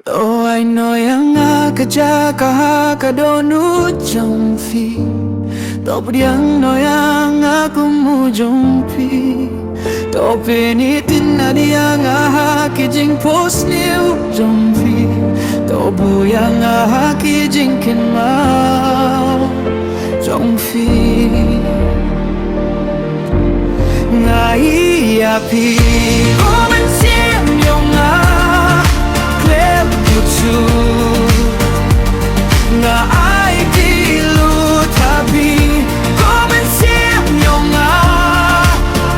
Oh, I know yang akajaga kadonu jumpi. Top yang no yang aku mu jumpi. Top ini tinadi yang kijing post new jumpi. Top yang kijing kin mau jumpi. Ngai api. Nga ai di lu tabi komen sim yo nga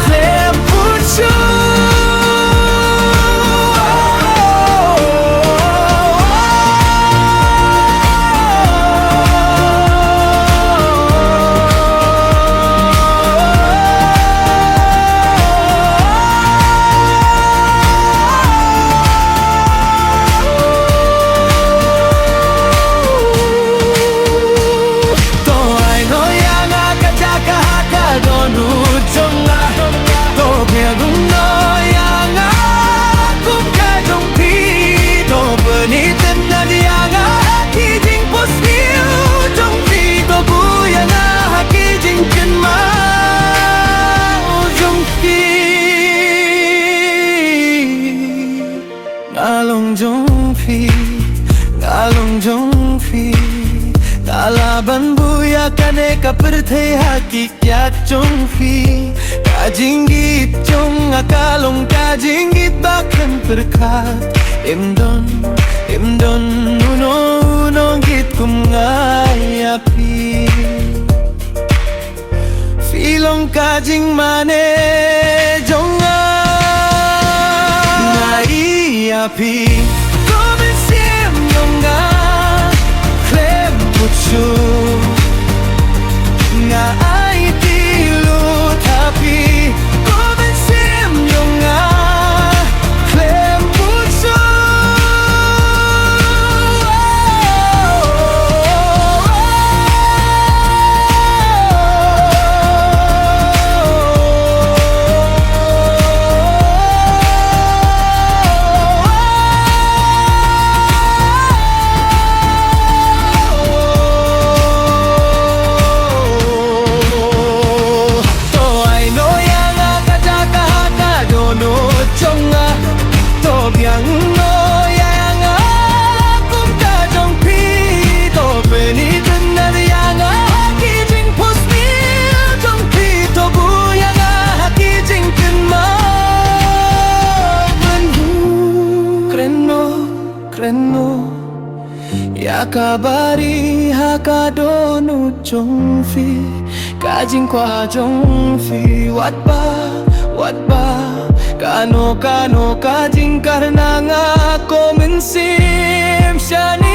klem puchu Ngalong jongfi Kalaban buya kane kaperte haki kya jongfi Kajingit jong akalong kajingit bakhan perkat Imdon uno git kum ngai api Filong kajing mane jonga ngai api Nga ai di lu tapi komen sim yo nga klem puso Yakabari hakadonu jongfi Kajing kwa jongfi Watba Kano kajing karena nga komen sim shani